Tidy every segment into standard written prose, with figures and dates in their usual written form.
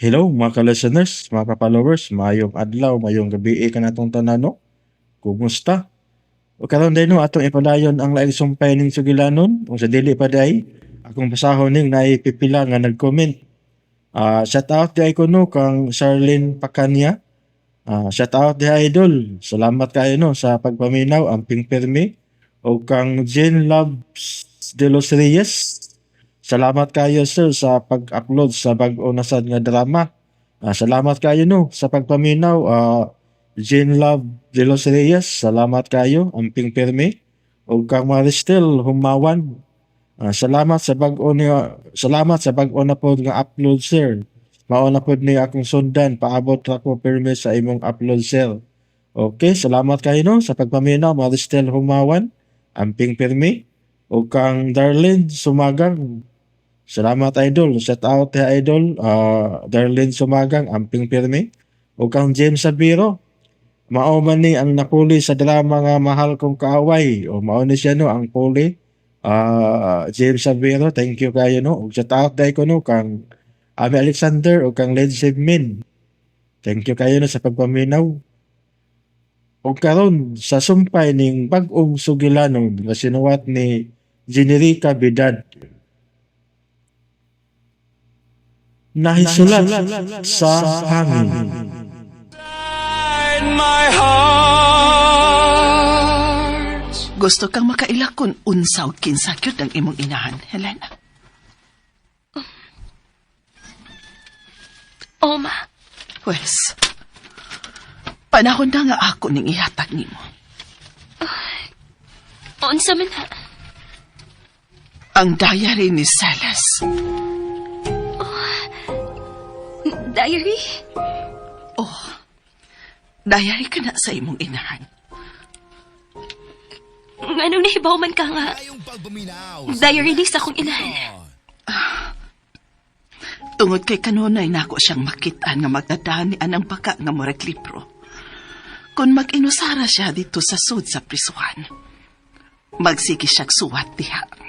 Hello mga ka-listeners, mga ka-followers, mayong adlaw, mayong gabi ka natong tanano. Kumusta? O karon din no atong ipadayon ang laing sumpay ning sugilanon o sa dili pa day akong basahon ning naipipila nga nag-comment. Shout out di ko no kang Charlene Pacanya. Shout out di idol. Salamat kayo no sa pagpaminaw amping permi o kang Jen Loves de los Reyes. Salamat kayo sir sa pag-upload sa bag-o na sad nga drama. Salamat kayo no sa pagpaminaw. Jean Love de los Reyes, salamat kayo. Amping Permi. O kang Maristel Humawan. Salamat sa bag-o na pod nga upload sir. Mao na pod ni akong sundan paabot ra ko permi sa imong upload sir. Okay, salamat kayo no sa pagpaminaw Maristel Humawan. Amping Permi. O kang Darlene Sumagang. Salamat idol. Shout out ha idol. Darlene Sumagang, Amping Permi. O kang James Sabiro. Mao man ni ang napuli sa drama nga mahal kong kaaway. O mao ni siya no ang puli. James Sabiro, thank you kayo no. O shout out dai ko no kang Ami Alexander o kang Led Min. Thank you kayo no sa pagpaminaw. O karon sa sumpay ning bag-ong sugilanon nga sinuwat ni Generica Bidad. Nahisulat sa hangin. My heart. Gusto kang makaila kung unsaw kinsakyot ang imong inahan, Helena? Ma. Wes, panahon na nga ako ning ihatag nimo. Unsa man ha? Ang diary ni Celeste. Diary? Oh, diary ka na sa imong inahan. Anong nahibaw man ka nga? Diary ni sa akong inahan. Tungod kay kanunay nako siyang makitaan nga magdadani anang baka nga murag libro. Kung mag-inusara siya dito sa sud sa prisuhan, magsige siyang suwat diha.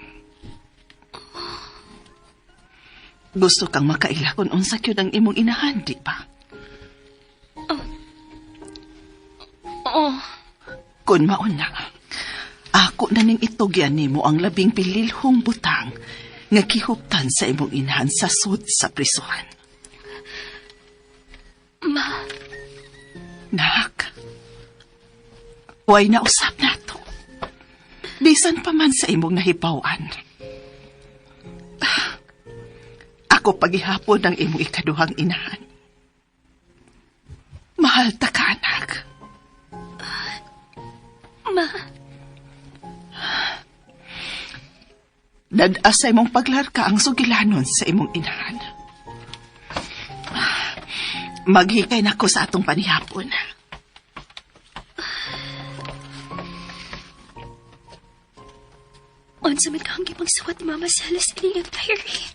Gusto kang makaila kung unsa kyud ang imong inahan, di ba? Oo. Kung mauna, ako na ning itugyan nimo ang labing pililhong butang nga kihuptan sa imong inahan sa sud sa prisuhan. Ma. Nak, way na usap na to. Bisan pa man sa imong nahibawan. Ako paghihapon ng imong ikaduhang inahan. Mahal ta ka, anak. Ma. Dadasa imong paglarka ang sugilanon sa imong inahan. Maghikay na ko sa atong panihapon. Unsa man ka ang gipang suwat ni Mama Celeste in iyang diary?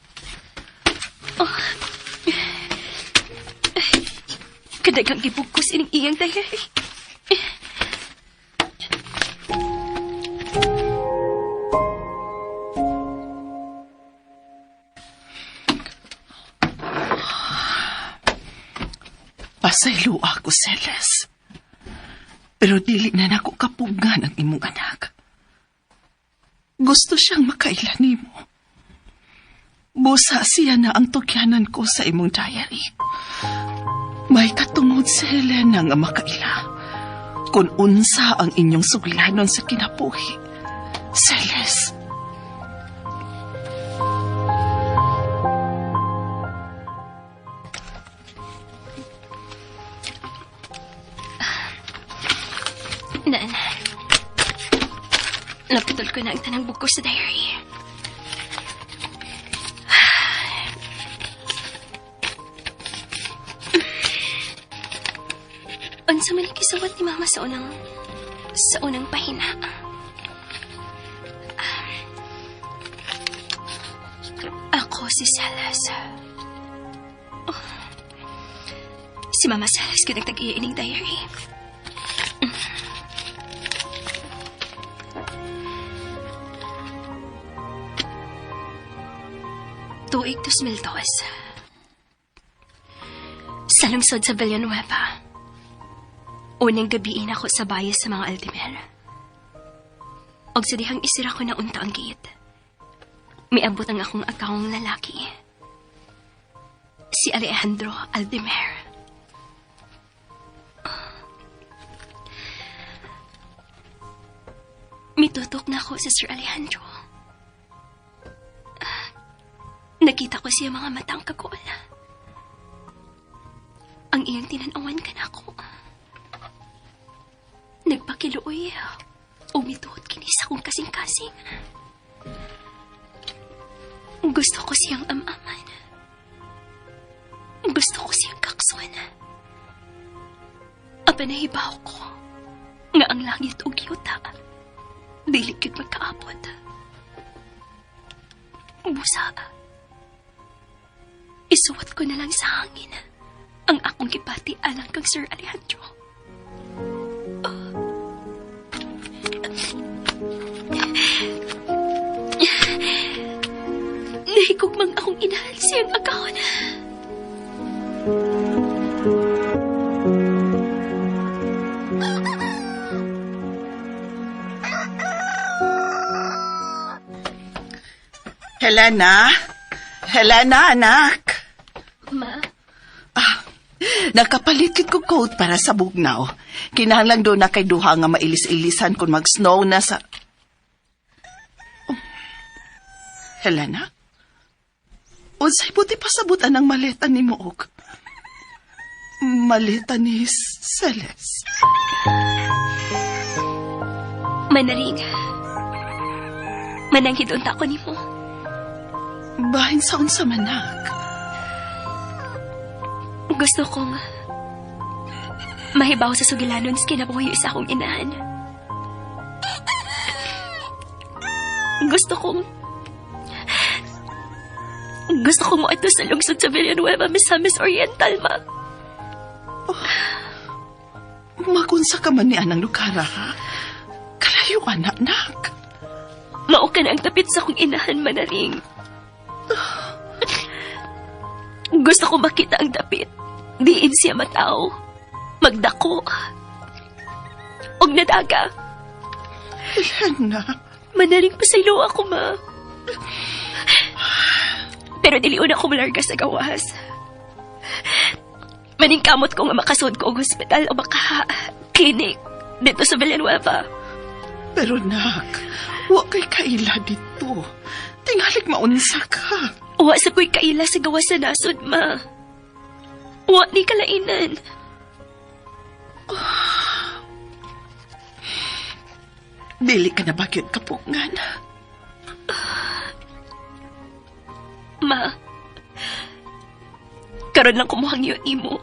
Kadagang gibugkos ining iyang diary. Pasaylo ako, Celeste. Pero dili na nako kapungan ang imong anak. Gusto siyang makaila nimo. Busa siya na ang tukyanan ko sa imong diary. May katungod si Helena nga makaila. Kung unsa ang inyong sugilanon sa kinabuhi. Celeste. Nan. Naputol ko na ang tanang bugkos sa diary. Unsa man ikisawat ni Mama sa unang pahina. Ako si Celeste. Si Mama Celeste kinagtag-iya ining diary. Tuig 2002. Sa lungsod sa Villanueva. Unang gabiin ako sa bayas sa mga Aldemer. Og sa dihang isira ko na unta ang gate. Miabot ang akong agawang lalaki. Si Alejandro Aldemer. Mitutok na ako sa Sir Alejandro. Nakita ko siya mga matang kagol. Ang iyang tinanawan ka na ako. Nagpakiluoy o mituhot kini sa kong kasing-kasing. Gusto ko siyang amaman. Gusto ko siyang kaksuan. Aba nahibaw ko nga ang langit o yuta dili gyud magkaabot. Busa. Isuwat ko na lang sa hangin ang akong gipati alang kang Sir Alejandro. Nahigugmang akong inahal siyang agawon. Helena? Helena, anak? Ma, Nakapalit kit ko coat para sa bugnaw. Kinahanglan doon na kay duha nga mailis-ilisan kung mag-snow na sa... Oh. Helena? Unsay buti pasabutan ang maleta ni Moog? Maleta ni Celeste. manaring. Mananghid unta ko nimo. Bahin sa unsa manak? Gusto kong mahibaw sa sugilanon sa kinabuhi sa akong inahan. Gusto kong moadto sa lungsod sa Villanueva, Misamis Oriental, ma. Magunsa ka man ni anang lugar, ha? Kalayo, anak. Mao ka na ang tapit sa akong inahan, manaring. Gusto ko makita ang dapit. Diin siya mataw. Magdako. Og nadaga. Helena. Manaring pasaylo ako, ma. Pero diliun ako malarga sa gawas. Maningkamot ko nga makasod ko ang hospital o baka klinik dito sa Villanueva. Pero nak, wa kay kaila dito. Tingalik maunsa ka. Wa sa ko'y kaila sa gawas sa nasod, ma. Wa ni kalainan. Dili ka na bakit kapungan. Ma, karon lang kumuhang yun imo.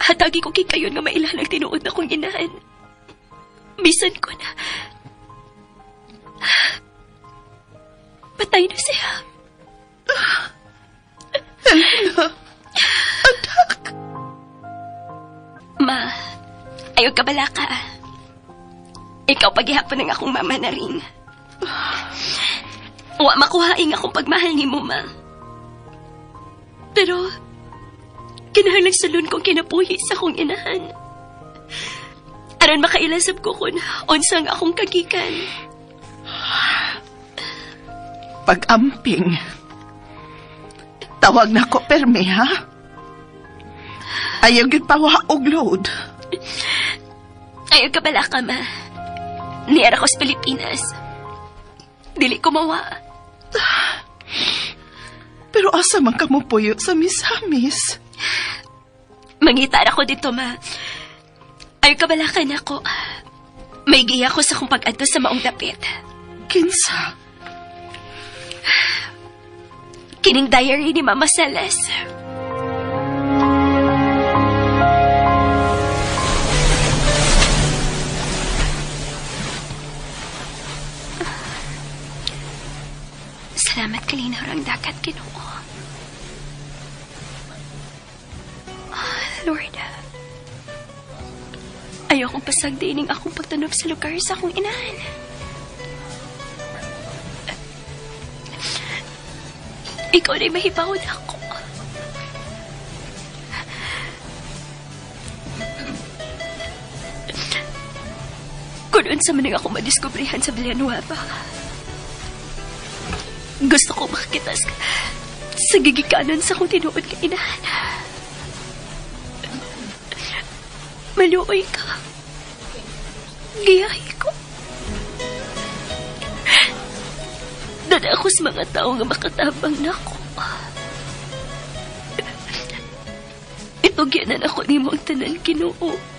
Hatagi ko kay kayon nga mailan ang tinuod na kong inahan. Bisan ko na. Patay na siya. Helena, anak. Ma, ayaw ka bala ka. Ikaw paghihapon ng akong mama na rin. Wa makuhaing akong pagmahal ni mo, ma. Pero, kinahanglang salun kong kinapuhi sa akong inahan. Aron makailasab ko kung unsang akong kagikan. Pag-amping. Tawag na ko perme, ha? Ayaw yun pawa og load. Ayaw ka bala ka, ma. Niyara ko sa Pilipinas. Dili ko mawa. Pero asa man ka mo puyo sa Misamis? Mangitar ako dito, ma. Ayaw ka bala ka na ko. May giya ko sa kong pag-adto sa maong dapit. Kinsa? Kining diary ni Mama Celeste. Salamat kalinaw ang dagat, Ginoo. Lord, ayaw kong pasagdiining akong pagtanong sa lugar sa akong inahan. Ikaw na'y mahibawon ako. Kung unsa man ang ako madiskubrihan sa Villanueva. Gusto ko makakita sa gigikanan sa kong tinuod ka inahan. Maluoy ka. Giyahi ko. Dada ako sa mga tao nga makatabang na ako. Ito gyanan ako ni mo ang tanan, Ginoo.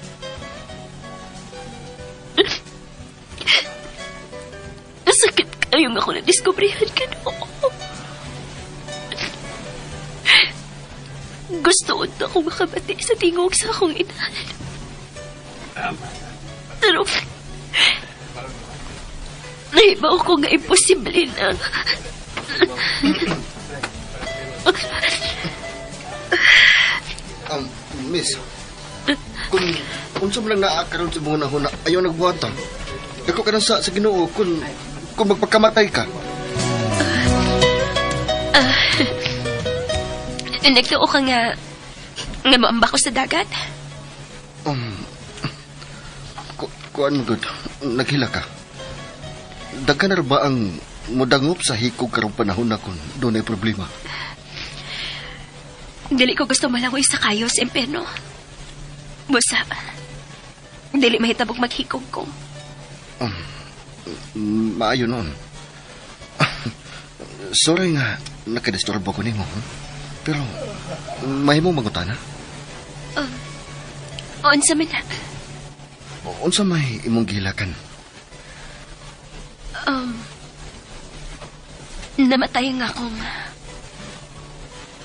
Sakit kayong ako na-discoveryhan, Ginoo. Gusto unta akong makabati sa tingog sa akong inahan. Pero nahibaw ko nga imposible na. Miss, kung unsa man lang naakaroon sa mga nahuna, ayaw nagbuhatan. Ako ka na sa Ginoo kung magpagkamatay ka. Nagtuo ka nga maamba ko sa dagat? Kuan good, naghila ka. Daghan na ba ang mudangop sa hikog karong panahon na kung doon ay problema? Dili ko gusto malangoy sa kayo sa emperno. Busa, dili mahitabog maghikog ko. Maayo noon. Sorry nga, nakadisturbo ko nimo. Pero, mahimo mangutana? Unsa man na? Unsa may imong gilakan? Namatay nga akong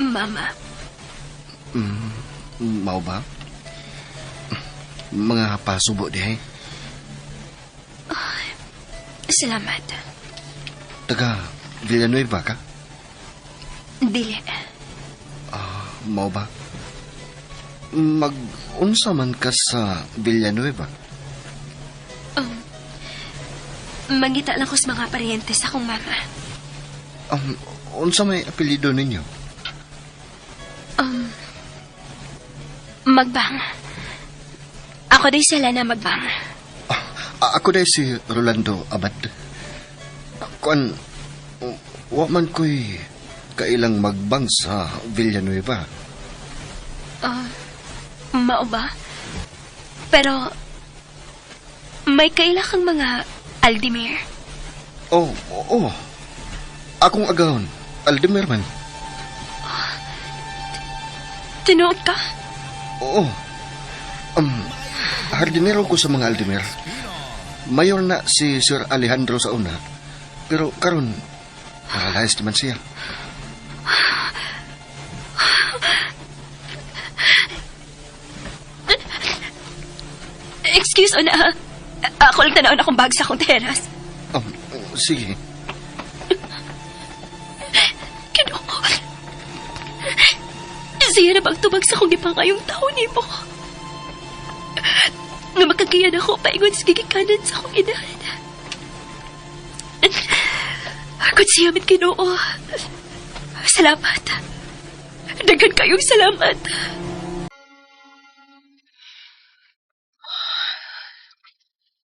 mama. Mao ba? Mga pasubo di Salamat. Taga Villanueva ka? Dili. Mao ba? Mag-unsa man ka sa Villanueva? Mangita lang ko sa mga paryente sa akong mama. Unsa may apelyido ninyo? Magbang. Ako din sila na magbang. Ako dahil si Rolando Abad. Kuan, wa man ko'y kailang magbang sa Villanueva. Mao ba? Pero, may kaila kang mga Aldemir. Oo. Akong agawon, Aldemir man. Tinuod ka? Oo. Hardinero ko sa mga Aldemir. Mayor na si Sir Alejandro sa una. Pero karon, paralyzed man siya. Excuse, una. Ako lang tanaw na akong bag sa akong teras. Sige. Ginoo. Siya na bang tubag sa akong gipangayong tao ni mo? Nga makagayan ako paingon sa gigikanan sa akong inahan. Agad siya mit Ginoo. Salamat. Dagan kayong salamat.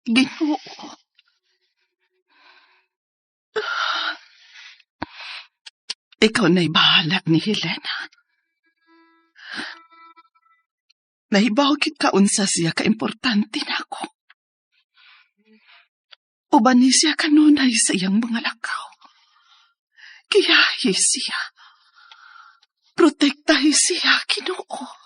Ginoo. Ikaw na'y bahalag ni Helena. Nahibaw kit ka unsa siya ka-importante na ako. Uban ni siya kanunay sa iyang mga lakaw. Kiyahi siya. Protektahi siya, Ginoo.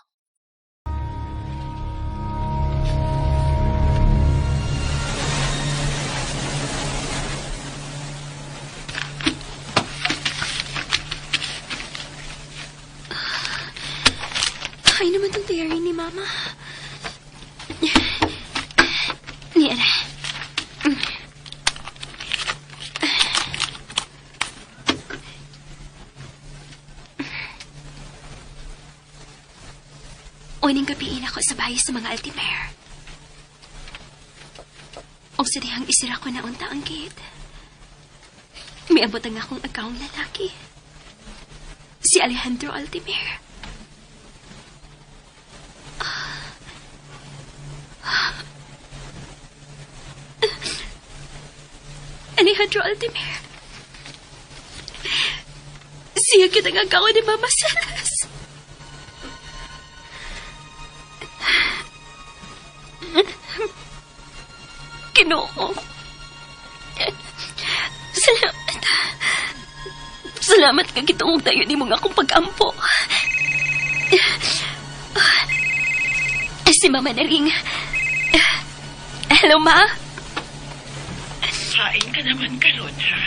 Ay naman itong diary ni Mama. Niara. Uning gabiin ako sa bahay sa mga Altimer. Og sa dihang isira ko na unta ang gate. May abot ang akong agawang lalaki. Si Alejandro Altimer. Alejandro Altimir. Siya kitang agawan ni Mama Celes. Ginoo. Salamat. Salamat ka gitungog tayo ni mga akong pag-ampo. Si Mama na ring. Hello, Ma? Saing ka naman karon, ha?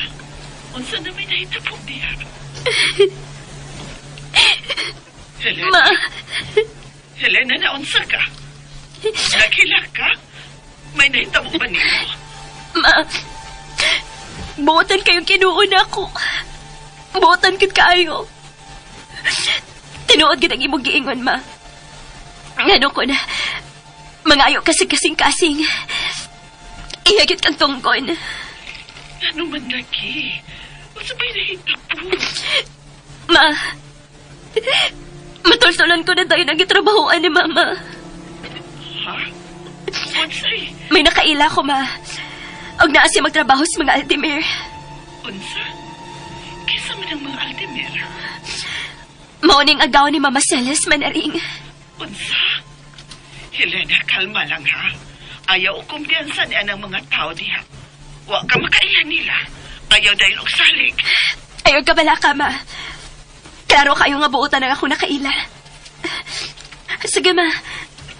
Unsa na may nahitapong diya? Helena? Ma? Helena, naunsa ka? Nakilak ka? May nahitabo ba niyo? Ma? Buotan kayong kinuon ako. Buotan kit kayo. Tinuod gid ang imong giingon, Ma. Ngano ko na, mangayo kasing-kasing-kasing. Iyagit kang tungkon. Ano man lagi? Unsa may nahitabo? Ma, matultulan ko na tayo ng gitrabahoan ni Mama. Ha? Unsay? May nakaila ko, Ma. Og naa siya magtrabaho sa mga Altimir. Unsa? Kisa man ang mga Altimir? Mauning agaw ni Mama Celes manaring. Unsa? Helena, kalma lang, ha? Ayaw o kumpiyansa niya ng mga tao diha. Wa ka makailan nila. Ayaw dahil og salig. Ayaw ka bala ka, Ma. Klaro kayo nga buutan ang ako nakaila. Sige, Ma.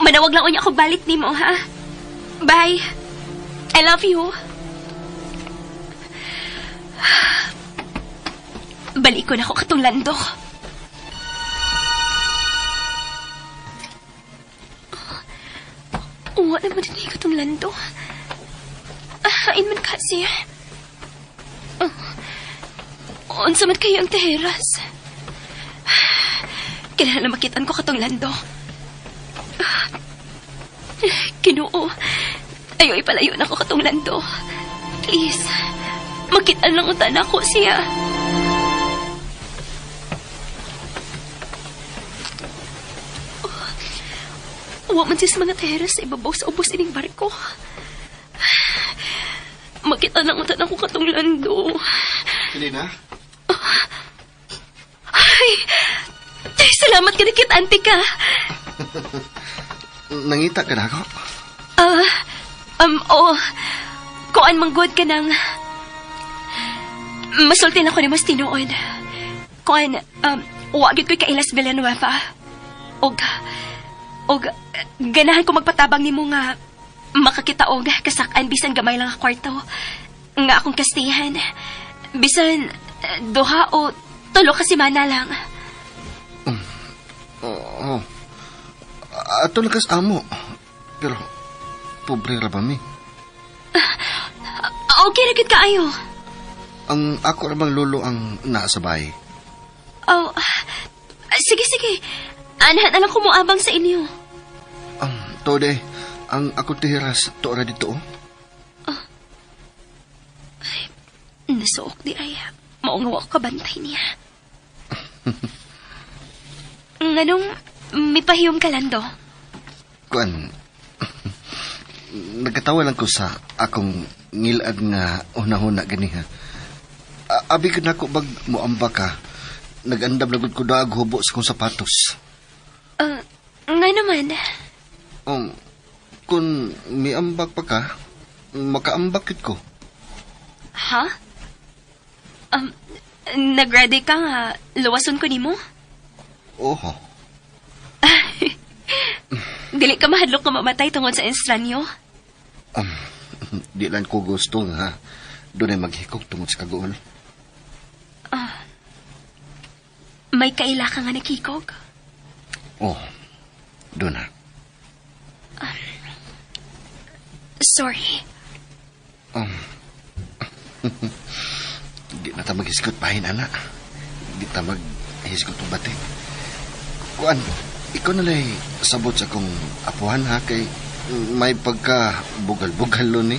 Manawag lang unya akong balik ni mo, ha? Bye. I love you. Balik ko na ako katong lando. Uwa naman din ko itong lando. Hain man kasi. Unsa man kayo ang teheras. Kailangan na makitaan ko katong lando. Ginoo. Ayaw ipalayo na ko katong lando. Please. Makitaan lang utan ako siya. Uwa man siya sa mga teheras sa ibabaw sa ubos ining barko. Makita lang utan ako katong lando. Helena? Ay, salamat ka na kit, auntie ka. Nangita ka na ako? Oo. Kuan manggod ka nang... Masultin ako ni Mas Tinuod. Kuan, wagid ko'y kailas Villanueva. Og, ganahan ko magpatabang ni mo nga makakita og kasakan bisan gamay lang ang kwarto. Nga akong kastihan. Bisan, duha o tulo ka simana lang. Oo. Ato lakas amo. Pero, pobre ra ba mi? Okay na gid kaayo. Ang ako ramang lolo ang nasa bahay. Oh, sige. Anahan na lang kumuabang sa inyo. Tode, ang ako tihiras, to ra dito. Nasuok di ay. Maungaw ako kabantay niya. Nganong mipahiyom ka lando? Kuan, nagkatawa lang ko sa akong ngilad nga una-una ganiha. Abi ka na ko bag moamba ka. Nag-andam lagod ko daag hubo sa kong sapatos. Nga naman. Kung miambak pa ka, makaambakit ko. Ha? Nag-ready ka nga luwason ko nimo? Oho. Dili ka mahadlok ka mamatay tungod sa estranyo? Di lang ko gusto nga. Doon ay maghikog tungod sa kagool. May kaila ka nga nakikog? Oh, doon na. Sorry. Di na ta maghiskot pahin, anak. Di ta maghiskot ng batik. Kuan, ikaw nalay sabot sa kong apuhan, ha? Kay may pagka bugal-bugal lo ni.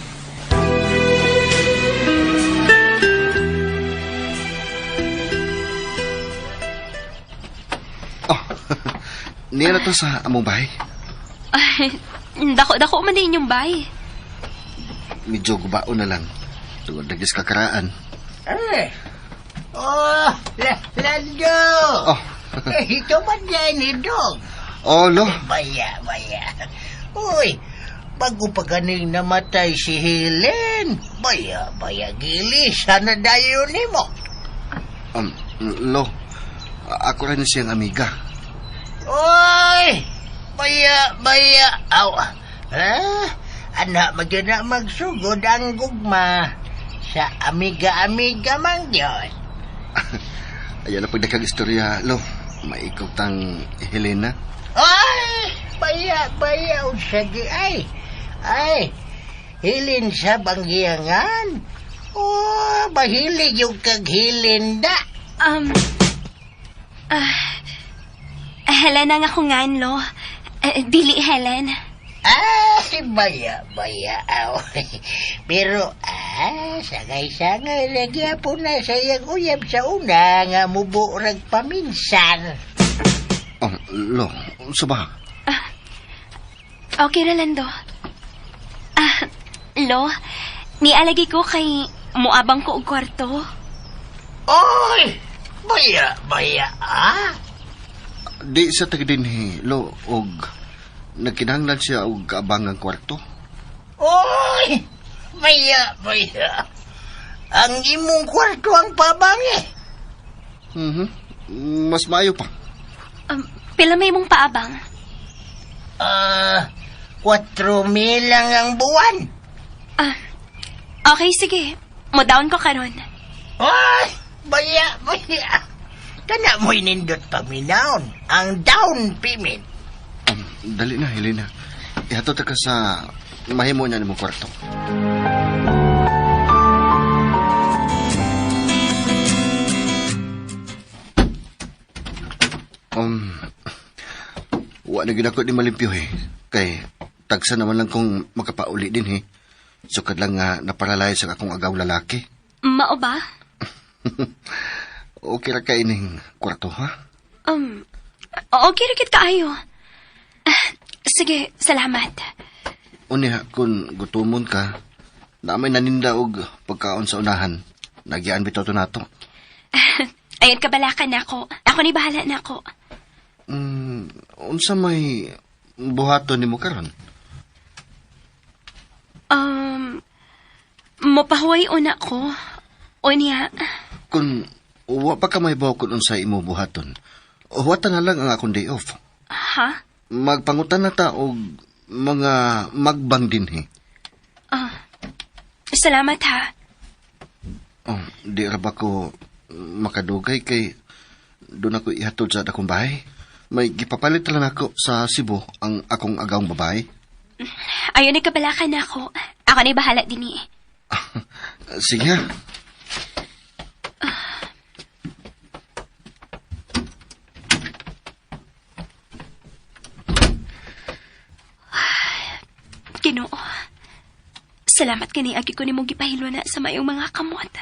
Oh, niya na to sa among bahay. Dako man din yung bay. Medyo gubao na lang. Tungod nagis kakaraan. Lando! Oh. Ito man yan ni Dong. Oh, lo. Baya. Uy, bago pa ganing namatay si Helen. Baya, gili. Sana dayo ni mo. Lo. Ako rin siyang amiga. Uy! Baya. Aw. Anak magyo na magsugod ang gugma. Sa amiga-amiga man yun. Ayan na pagdakang istorya, lo. Maikaw tang Helena. Ay! Baya, usagi ay. Hilin sa banggiyangan. Oh, mahilig yung kaghilinda. Helen ang ako nganlo. Dili Helen. Si Baya. Aw. Pero, sangay-sangay lagi po na sayang uyab sa una nga muburag paminsan. Oh, lo. Saba. Okay ra Lando. Lo, nialagi ko kay muabang ko og kwarto. Oy! Baya, Di sa tagdinhi, lo, og nagkinahanglan siya og kaabangang kwarto. Oy! Baya. Ang imong kwarto ang pabangi. Mas maayo pa. Pila may mong paabang? 4,000 lang ang buwan. Okay, sige. Mo-down ko karon. Oy! Baya. Kana mo'y nindot paminaon. Ang down payment. Dali na, Helena. Ihatod ka sa mahimo niya ni mong kwarto. Wa na ginako ni malimpyo Kay tagsa naman lang kung makapauli din Sukad lang nga naparalay sa akong agaw lalaki. Mao ba? Okay ra ka ining kwarto, ha? Okay ra kit kaayo. Sige, salamat. Unya, kung gutumon ka, namay naninda og pagkaon sa unahan. Nagyaan bitaw to nato. Ayun kabalakan ako. Ako ni bahala na ako. Unsa may buhaton nimo karon? Mapahuay una ko. Unya. Kung wa pa ka may baw kung unsay imo buhaton, huwatan na lang ang akong day off. Ha? Magpangutan na ta og mga magbang dinhi. Salamat ha. Di ra ba ko makadugay kay doon ako ihatod sa akong bahay. May gipapalit lang ako sa Cebu ang akong agawang babae. Ayun ni kabalakan na ako. Ako ni bahala din Sige. Ginoo. Salamat kani agi ko nimong gipahilo na sa mayong mga kamot.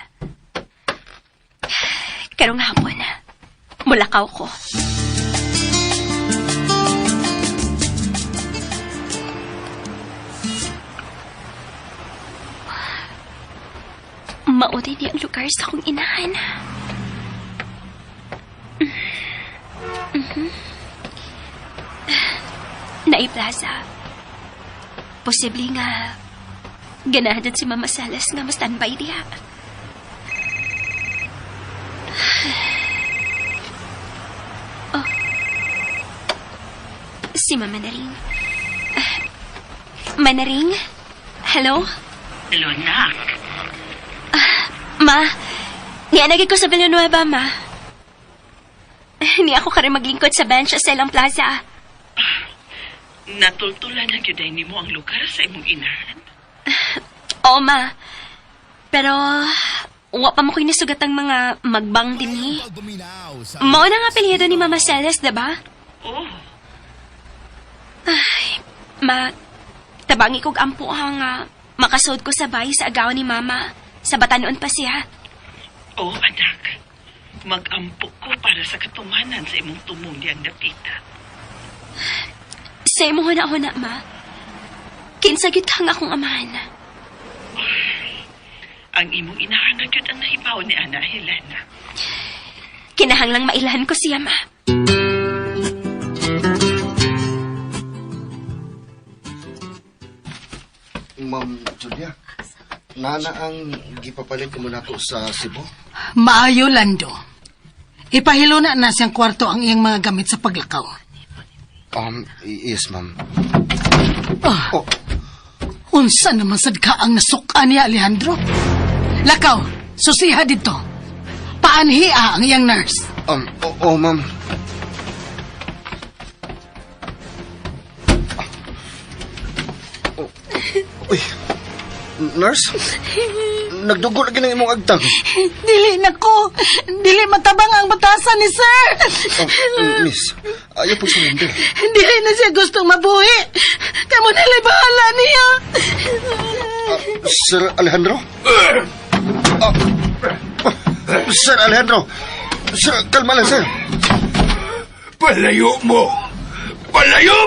Karong hapon, mulakaw ko. Maudi niya ang lugar sa akong inahan. Naiplaza. Posible nga ganahan si Mama Salas nga ma-standby diha. Oh. Si Mama Naring. Manaring? Hello? Hello, nak. Ma, nianagay ko sa Villanueva, ma. Ni ako karin maglingkod sa bench sa Elang Plaza. Natultulan na gyuday nimo ang lugar sa imong inahan. Oo, ma. Pero, wa pa mo ko'y nasugatang mga magbang din Mao na nga apelyido ni Mama Celes, diba? Oh, Ma, tabangi kog ampo nga makasod ko sa bahay sa agaw ni Mama. Sa Batanon pa siya. oh anak. Mag-ampok ko para sa katumanan sa imong tumuli ang dapita. Sa imo huna-huna, ma. Kinsagit hang akong amahan. Ang imong inahanagad ang nahibaw ni Ana Helena. Kinahanglang mailahan ko siya, ma. Ma'am Julia, nana ang gipapalit mo na ako sa Cebu? Maayo, Lando. Ipahilo na siyang kwarto ang iyang mga gamit sa paglakaw. Yes, ma'am. Ah, Oh, unsa naman sad ka ang nasuka ni Alejandro? Lakaw, susiha dito. Paanhiya ang iyang nurse. ma'am. Uy, nurse? Nagdugo lagi ng imong agtang. Dili na ko. Dili matabang ang batasan ni sir. Miss, ayaw po sumindi. Dili na siya gustong mabuhi. Kamu nalay bahala niya. Sir Alejandro? Sir Alejandro! Sir, kalma lang, sir. Palayo mo! Palayo!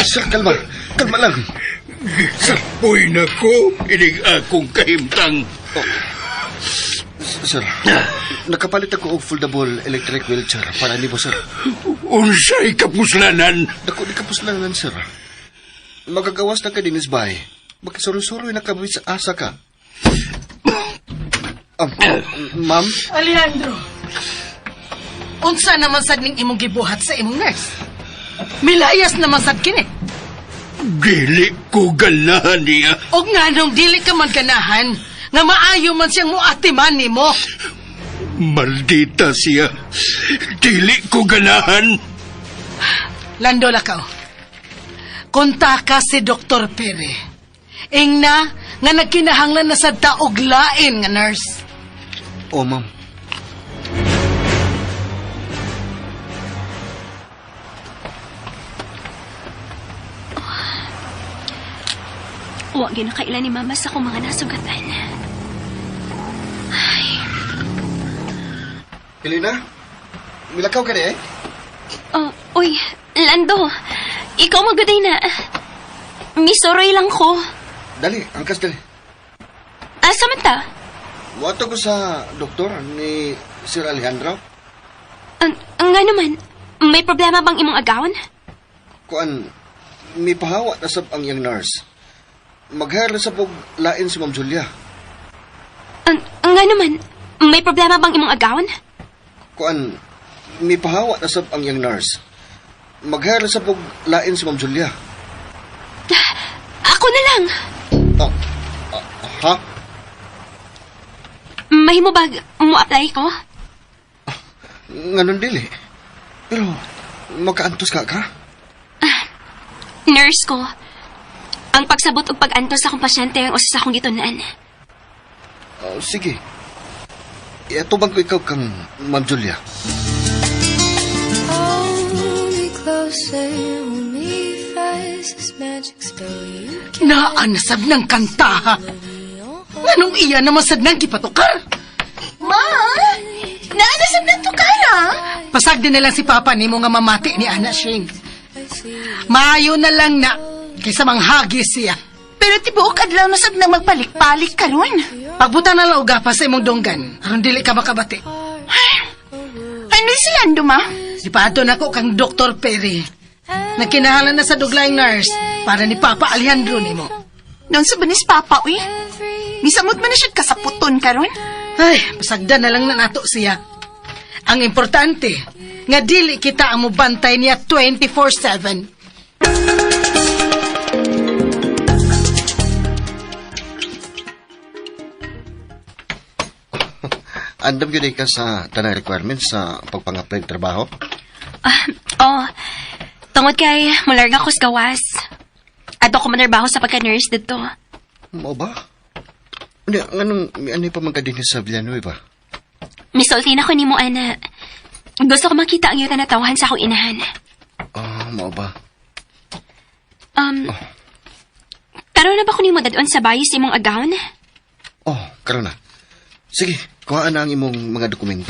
Sir, kalma. Kalma lang. Sapoy na ko, inig akong kahimtang. Sir, nakapalit ako og foldable electric wheelchair para nimo, sir. Unsay kapuslanan? Dako di kapos lang nan, sir. Magagawas na ka din is bahay. Magkasuroy-suroy na kabit sa asa ka. Ma'am? Alejandro, unsa naman sad ning imong gibuhat sa imong nurse? Milayas naman sad kini. Dili ko ganahan niya. Og nganong dili ka man ganahan, nga maayo man siyang muatiman nimo. Maldita siya. Dili ko ganahan. Lando lakaw. Konta ka si Dr. Pere. Ingna nga nagkinahanglan na sa taog lain nga nurse. Ma'am. Huwag ginakailan ni Mama sa akong mga nasugatan. Helena? Milakaw ka na eh? Uy, Lando. Ikaw magaday na. Misoroy lang ko. Dali, angkas dali. Asa man ta? Wato ko sa doktor ni Sir Alejandro. Nga naman, may problema bang imong agawon? Kuan, may pahawa na sab ang iyang nurse. Mag-hire na sa pog lain si Ma'am Julia. Nga naman, may problema bang imong agawon? Kuan, may pahawa na sab ang iyang nurse. Mag-hire na sa pog lain si Ma'am Julia. Ako na lang. Ha? Mahimo ba mo-apply ko? Nganon dili. Pero, magkaantos ka? Nurse ko. Ang pagsabot og pag-antos sa akong pasyente ang usa sa akong gitunaan. Sige. Iatubang ko ikaw kang Ma'am Julia. Naanasab ng kanta, ha? Nganong iya naman sad nang gipatukar? Ma! Naanasab ng tukara? Pasag din na lang si Papa ni mo nga mamati ni Ana Shing. Maayo na lang na, kaysa manghagis siya. Pero tibuok adlaw na sab nang magpalik-palik karon. Pagbuta na lang og gapas sa imong donggan, aron dili ka makabati. Ano si Lando, ma? Sipato na ko kang Dr. Perry. Nagkinahalan na sa duglayng nurse para ni Papa Alejandro nimo. Doon sa banis Papa, uy. Misamot man na siya kasaputon karon. Ay, pasagdan na lang na nato siya. Ang importante, nga dili kita ang mubantay niya 24/7. Andam yun ka sa tanang requirements sa pagpang-apply ng trabaho? Tungod kay mularga ko sa gawas. Ato ko manarbaho sa pagka-nurse dito. Mo ba? Anong may pa magkadini sa Villanueva? Misulti na ko ni mo, Ana. Gusto ko makita ang iyong tanatawahan sa akong inahan. Mo ba? Karoon na ba ko ni mo dadon sa bayis imong agawon? Karoon na. Sige, kuhaan na ang imong mga dokumento.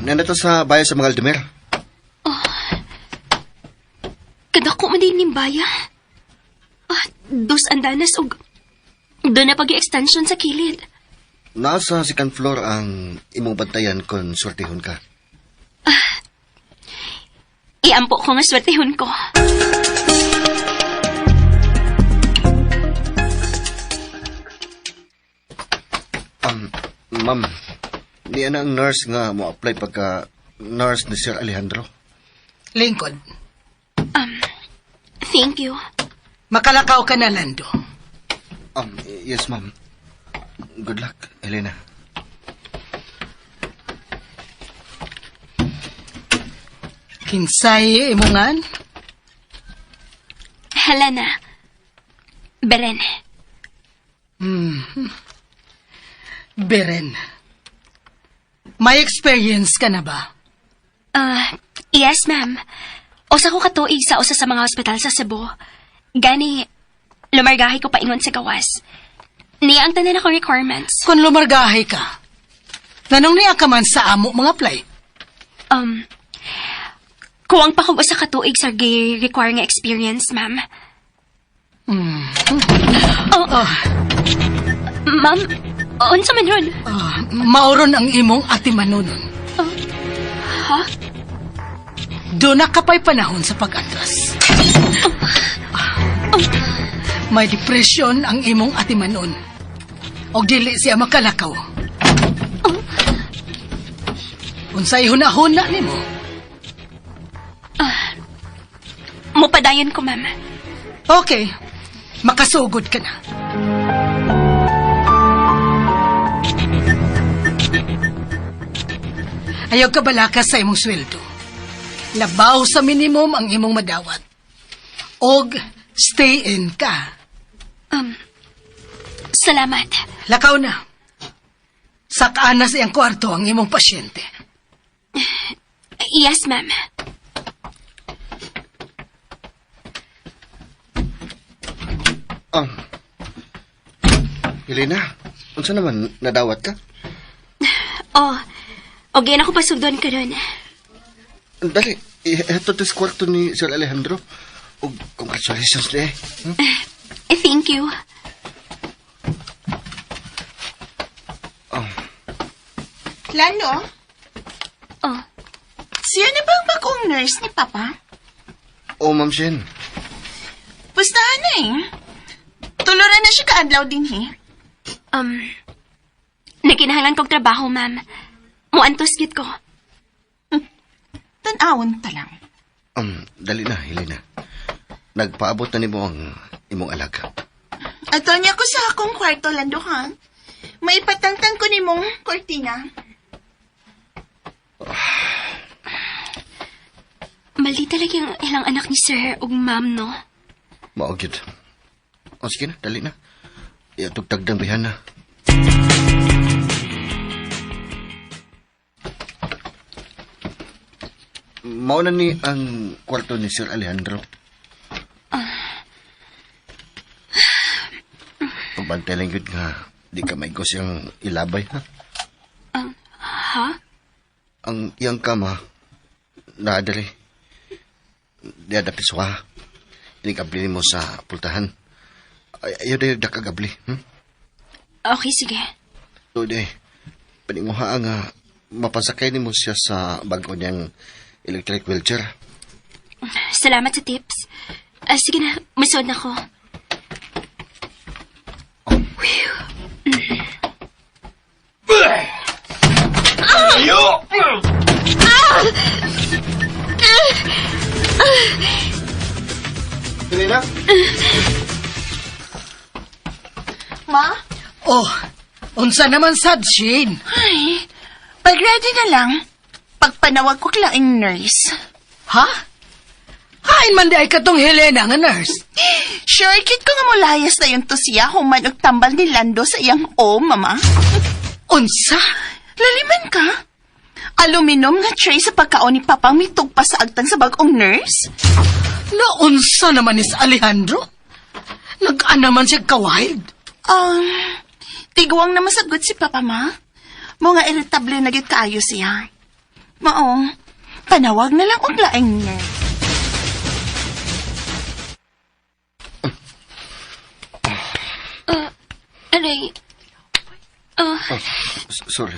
Nandito sa bayan sa mga Aldemer. Kadako man di din nimbaya. Dos andanas og doon na pag-extension sa kilid. Nasa second floor ang imong bantayan kung swertihon ka. Iampo ko nga swertehon ko. Ma'am, di na ang nurse nga mo apply pagka nurse ni Sir Alejandro. Lincoln, Thank you. makalakaw ka na, Lando. Yes, ma'am. Good luck, Elena. Kinsay imungan? Helena. Beren. Beren. May experience ka na ba? Yes, ma'am. Usa ko katuig sa usa sa mga ospital sa Cebu. Gani, lumargahi ko paingon sa gawas. Niya ang tanan akong requirements. Kung lumargahay ka, nanong niya ka man sa amo mga play? Kuwang pa kong usa katuig sa require nga experience, ma'am. Ma'am, unsa man ron? Mauron ang imong ati manunon. Ha? Doon na kapay panahon sa pag-atras. May depression ang imong ati manon. Og dili siya makalakaw. Unsay hunahuna nimo? Mupadayon ko, ma'am. Okay, makasugod ka na. Ayaw ka balakas sa imong sweldo. Labaw sa minimum ang imong madawat. Og stay in ka. Salamat. Lakaw na. Sakaan na sa iyang kwarto ang imong pasyente. Yes, ma'am. Elena, unsa naman nadawat ka? Okay na ko pasugdon ka doon. Dali, ito tis kwarto ni Sir Alejandro. O, congratulations na Thank you. Lando, Oh, siya na bang bagong nurse ni Papa? Oh, Ma'am Shen. Pustahan na eh. Tuluran na siya kaadlaw din eh. nakinahanglan kong trabaho, ma'am. Muantos gid ko. Tanawon ta lang. Dali na, Elena. Nagpaabot na nimo ang imong alaga. Ato niya ko sa akong kwarto, Lando, ha? May patangtang ko ni mong kortina. Mali talaga yung ilang anak ni Sir ug ma'am, no? Maog yun. O, sige na, dali na. Iatugtag ng bihan na. Mauna ni ang kwarto ni Sir Alejandro. Pagbantalang yun nga, di ka may siyang ilabay, ha? Ha? Ang iyang kama, naadali. Di adapiswa. Inikabli mo sa pultahan. Ayaw na nakagabli, Okay, sige. So, di, paninguha nga, mapasakay ni mo siya sa bago niyang electric wheelchair. Salamat sa tips. Sige na, masod na ko. Elena? Ma? Oh, unsa naman sad, Shane? Ay, pag-ready na lang. Pagpanawag ko klaing nurse. Ha? Hain man di ay katong Helena nga nurse. Sure, kit ko nga mulayas na yung to siya human og tambal ni Lando sa iyang mama. Unsa? Laliman ka? Aluminum nga tray sa pagkaon ni Papang mitog pa sa agtan sa bagong nurse? Naunsa naman ni sa Alejandro? Nag-anaman siya kawild. Tiguang na masagot si Papa, ma. Mga irritable na gid kaayo siya. Mao, panawag na lang og laing nurse. Uray. Sorry.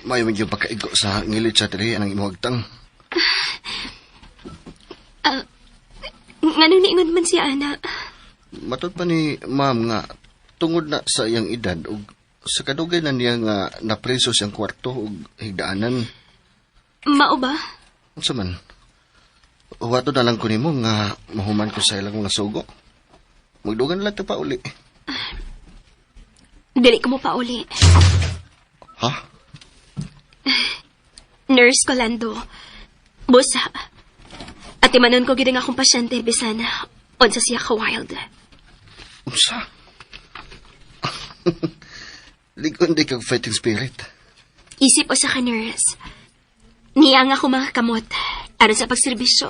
May medyo pagkaigo sa ngilid sa tiri ang imong agtang. Nga nung niingon man si Ana. Matod pa ni ma'am nga tungod na sa iyang edad ug sa kadugay na niya nga napreso siyang kwarto ug higdaanan. Mao ba? Unsa man? Wato na lang ko nimo nga mahuman ko sa ilang mga sugo. Magdugan na lang ito pa uli. Dili ko mo pa uli. Ha? Nurse ko, Lando. Busa. At imanon ko gid ang akong pasyente bisan unsa siya ka wild. Unsa? Ligon di kag fighting spirit. Isip o sa ka, nurse. Niyang ako mga kamot aron sa pagserbisyo.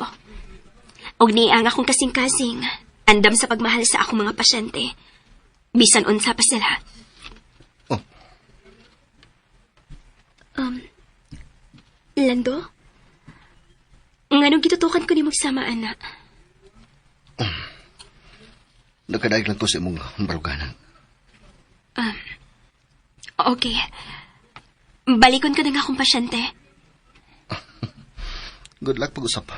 Og niyang akong kasing-kasing andam sa pagmahal sa akong mga pasyente. Bisan unsa pa sila. Oh. Lando? Nganong gitutukan ko ni magsama, anak? Nagkadaig lang ko sa imong baruganan. Okay. Balikon ka na nga akong pasyente. Good luck pag-usap.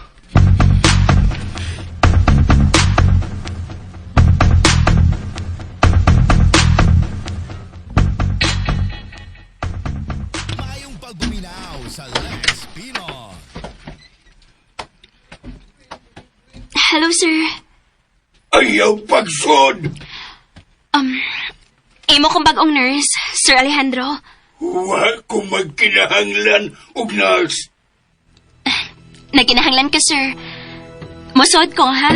Mayong pagbuminaw sa Lex Pino. Hello, sir. Ayaw pagsod. Imo kong bagong nurse, Sir Alejandro. Wa ko magkinahanglan og nurse. Nagkinahanglan ka, sir. Musod ko, ha?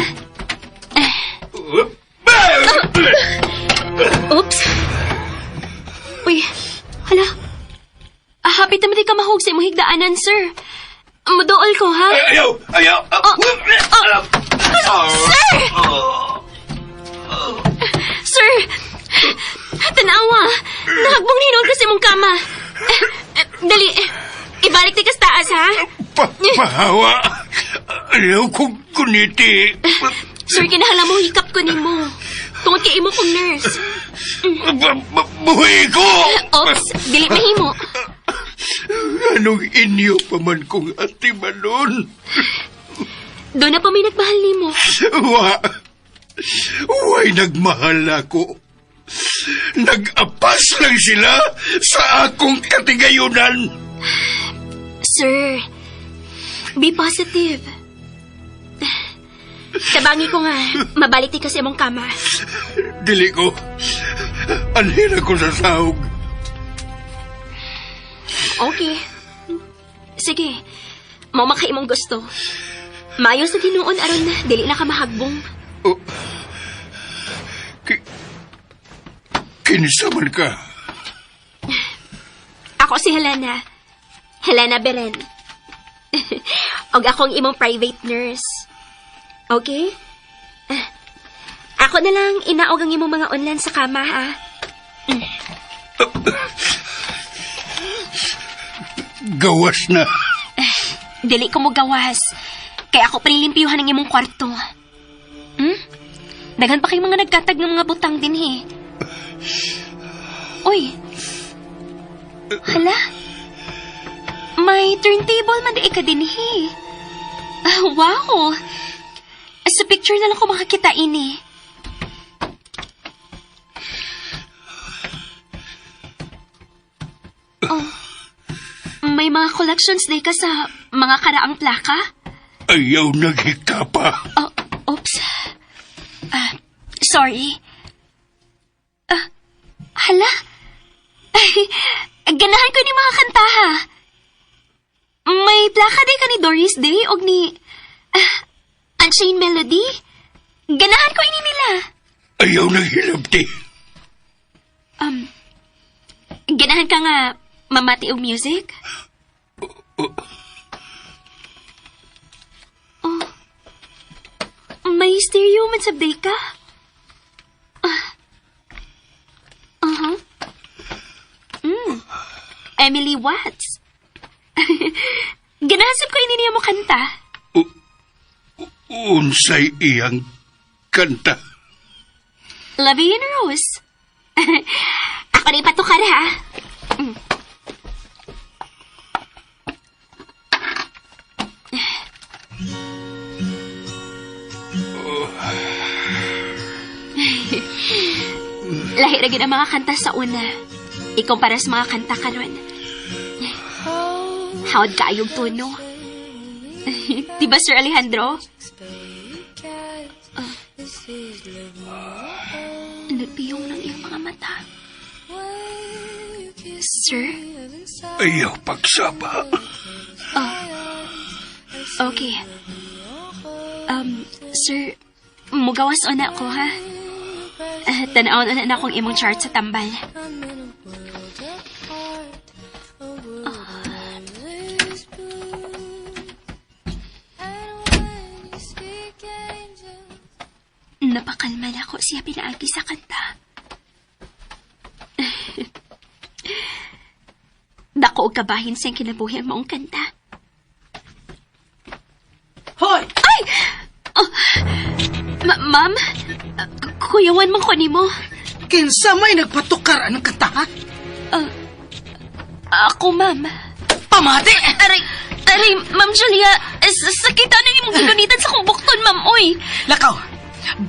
Oops. Uy, hala. Hapit naman di ka mahog sa imong higdaanan, sir. Muduol ko, ha? Ayaw. Sir! Tanawa! Nahagbong hinol ka sa imong kama. Dali, ibalik ti kas taas, ha? Pahawa. Ayaw kong kuniti. Sir, kinahanglan mo hikap ko nimo. Tungod kay imo kong nurse. Buhay ko! Oops, dili mahimo. Anong inyo pa man kong atimanon? Doon na pa may nagmahal nimo. Wa'y nagmahal ako. Nag-apas lang sila sa akong katigayunan. Sir, be positive. Tabangi ko nga, mabalik ti ka sa imong kama. Dili ko. Anhin ako sa sahog. Okay. Sige, mao maka imong gusto. Mayo sa tinuon aron na, dili na ka mahagbong. Oh. Kinsa man ka? Ako si Helena. Helena Beren. Og akong imong private nurse. Okay? Ako na lang inaog ang imong mga online sa kama, ha? Gawas na. Dili ko mo gawas. Kaya ako panilimpiyuhan ng imong kwarto. Daghan pa kayong mga nagkatag ng mga butang din, he. Uy. Hala. May turntable man di ka din, he. Wow. Sa picture na lang ko makakita ini. Oh. May mga collections day ka sa mga karaang plaka? Ayaw naghikapa. Oh, oops. Sorry. Hala? Ganahan ko ni mga kanta, ha? May plaka day ka ni Doris Day o ni Unchained Melody? Ganahan ko ini nila. Ayaw naghilabti. Ganahan ka nga mamati og music? Oh. May stereo man sa day ka? Emily Watts. Ganasip ko ini niya mo kanta. Unsay iyang kanta. Lovey and Rose. Ako na ipatukar, ha? Lahi ra gid ang mga kanta sa una. Ikumpara sa mga kanta karon. Hawad kaayog tono. Diba, Sir Alejandro? Nagpiyong ng iyong mga mata. Sir? Ayaw pagsaba. Okay. Sir, mugawas na ako, ha? Tanaon na akong imong chart sa tambal. Napakalma na ako siya pinaagi sa kanta. Dako og kabahin siyang kinabuhi ang maong kanta. Hoy! Ay! Oh, ma'am? Kuyawan man ko nimo. Kinsa may nagpatukar anong kanta, ha? Ako, ma'am. Pamati! Aray, Ma'am Julia, sakita na imong ginunitan sa kong bukton, ma'am, oy. Lakaw,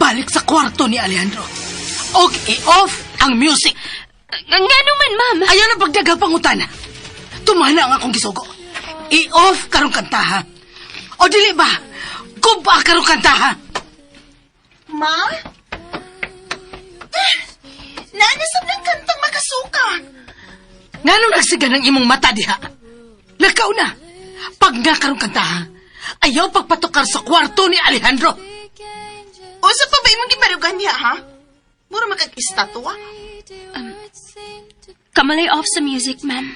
balik sa kwarto ni Alejandro. Og i-off ang music. Nga naman, ma'am. Ayaw na pagdagang pangutana. Tumana ang akong gisugo. I-off karong kanta, ha? O dili ba? Kuba karong kanta, ha? Ma'am? Nanasab ng kantang makasuka. Nga nung nagsiga ng imong mata diha? Lakaw na. Pag nga karong kanta, ha? Ayaw pagpatukar sa kwarto ni Alejandro. O sa pa ba imong gibarugan niya, ha? Mura magkag-istatwa. Kamalay off sa music, ma'am.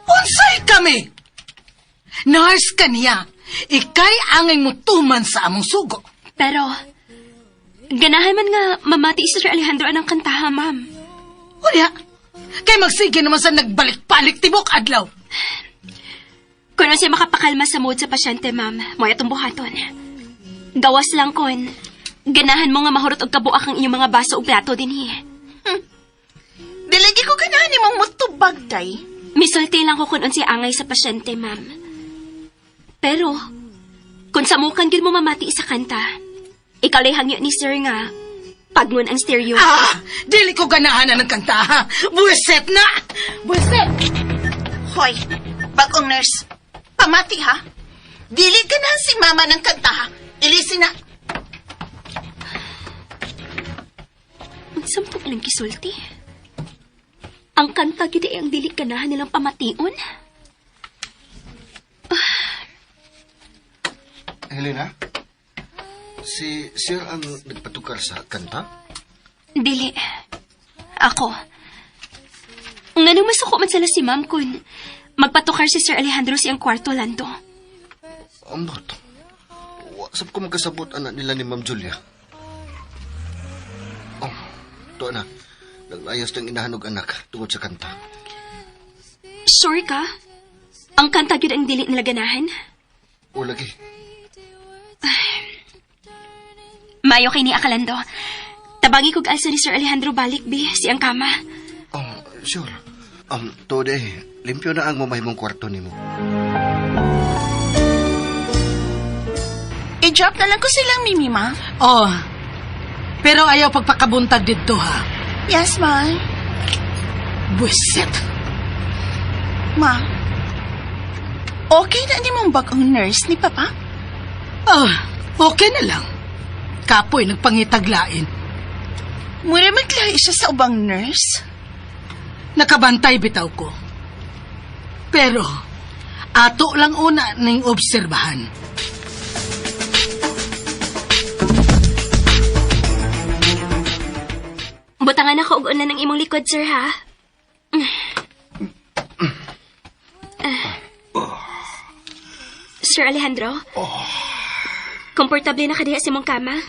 Unsay kami? Nurse kaniya. Ikay angay mo tuman sa among sugo. Pero, ganahan man nga mamati si Sir Alejandro anang kantaha, ma'am. Wala. Kay magsige naman sa nagbalik-balik tibok adlaw. Kung siya makapakalma sa mood sa pasyente, ma'am, mo atong buhaton. Gawas lang kon. Ganahan mo nga mahurot og kabuak ang inyong mga baso ug plato dinhi. Dilagi ko ganahan ni mong mutubag, day. Misulti lang ko kung unsay angay sa pasyente, ma'am. Pero, kung samukan gid mo mamati sa kanta, ikaw lay hangyo ni sir nga pagnon ang stereo. Dili ko ganahan na ng kanta, ha? Buwiset na! Buwiset! Hoy, bagong nurse. Pamati, ha? Dili ganahan si mama ng kanta, ha? Ilisi na. Unsa po ilang kisulti? Ang kanta gid ay ang dili ganahan nilang pamation. Helena? Si Sir ang nagpatukar sa kanta? Dili. Ako. Nganong masuko man sila si ma'am kun magpatukar si Sir Alejandro siyang kwarto, Lando. Ambot. Wasap ko magkasabot anak nila ni Ma'am Julia. Oh, to na. Nag-ayos ng inahanog anak tungod sa kanta. Sure ka? Ang kanta gyud ang dili nila ganahan? O lagi. Mayo kay ni Akalando. Tabangi kog alsa ni Sir Alejandro balik bi siyang kama. Sure. Today, limpyo na ang mamahimong kwarto nimo. I-drop na lang ko silang Mimi, ma. Oh, pero ayaw pagpakabuntag dito, ha? Yes, ma. Buwiset! Ma, okay na ni mong bagong nurse ni Papa? Okay na lang. Kapoy, nagpangitaglain. Mura maglahi siya sa ubang nurse? Nakabantay bitaw ko. Pero, ato lang una ng obserbahan. Butangan ako og una ng imong likod, sir, ha? Sir Alejandro? Komportable na ka diha sa imong kama?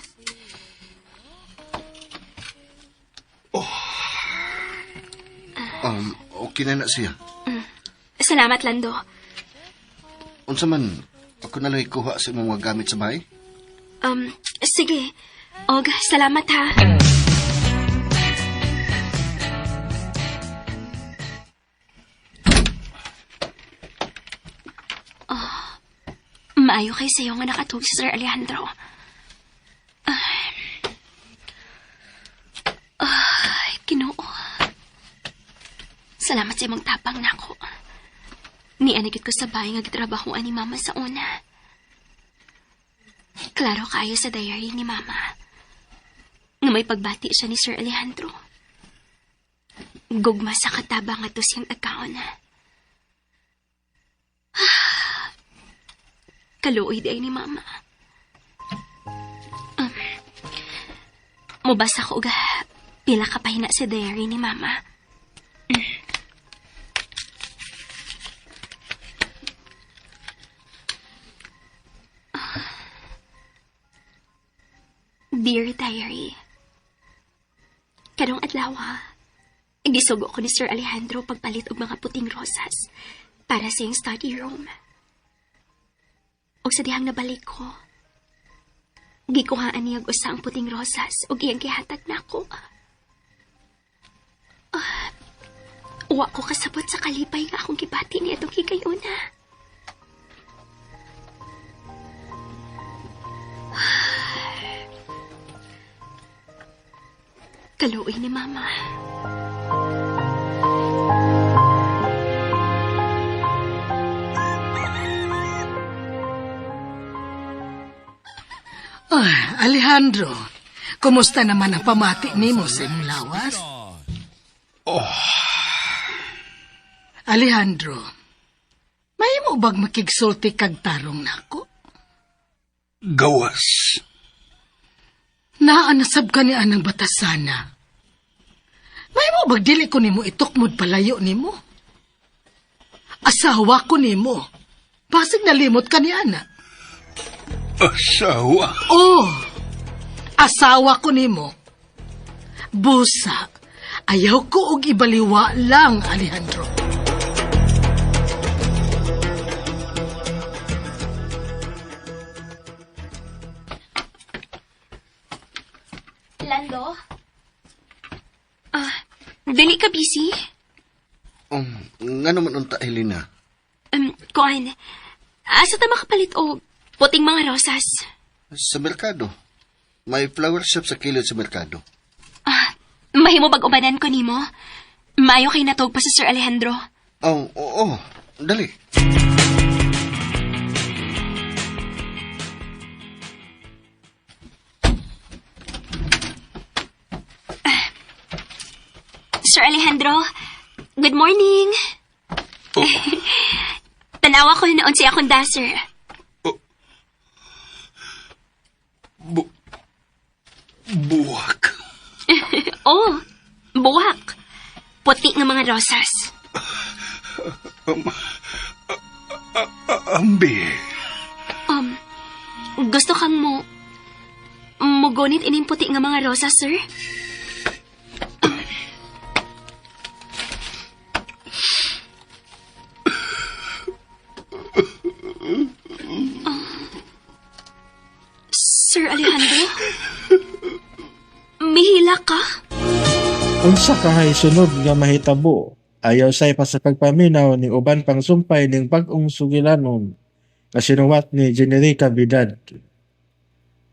Okay na siya. Salamat, Lando. Unsa man, ako na lang ikuha sa imong mga gamit sa bahay? Sige. Og, salamat, ha? Maayo kay sayo nga nakatulog si Sir Alejandro. Ay, Ginoo. Salamat sa imong tapang nako. Nianigit ko sa bahay nga gitrabahoan ni Mama sa una. Klaro kayo sa diary ni Mama nga may pagbati siya ni Sir Alejandro. Gugma sa katabang at siyang agkaon. Kaluoy day ni Mama. Mubasa ko ga pila ka pahina sa diary ni Mama. Dear Diary, karong adlaw gisugo ko ni Sir Alejandro pagpalit og mga puting rosas para sa iyong study room. Og sa dihang nabalik ko, gikuhaan niya usa ang puting rosas og iyang gihatag nako. Wa ko kasabot sa kalipay nga akong gibati niya itong higayuna. Kaluoy ni Mama. Alejandro, kumusta naman ang pamati nimo sa imong lawas? Alejandro, may mo bag makigsulti kag tarong nako? Gawas. Naanasab ka ni anang batasana. May mo bag dili ko nimo itukmod palayo nimo? Asawa ko nimo. Basig nalimot ka ni ana. Asawa? Oh, asawa ko nimo. Busa, ayaw ko og ibaliwa lang, Alejandro. Lando? Dili ka busy? Nga naman unta, Helena. Kuan, asa ta makapalit og puting mga rosas? Sa merkado. May flower shop sa kilid sa merkado. Mahimo bag-ubanan ko nimo? Maayo kay natog pa sa Sir Alejandro. Oo. Dali. Sir Alejandro, good morning. Tanawa ko na unsi akong daser. Buwak. Oh, buwak. Puti ng mga rosas. Ambi. Gusto kang mugunit ining puti ng mga rosas, sir? Sir Alejandro? Mihila ka? Unsa kahay sunod nga mahitabo, ayaw say pa sa pagpaminaw ni uban pang sumpay ning bag-ong sugilanon nga sinuwat ni Generica Vidal.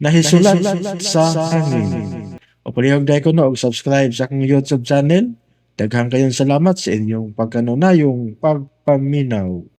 Nahisulat sa hangin. O palihog dahil ko og subscribe sa akong YouTube channel. Daghang kayong salamat sa inyong pagkanunayong pagpaminaw.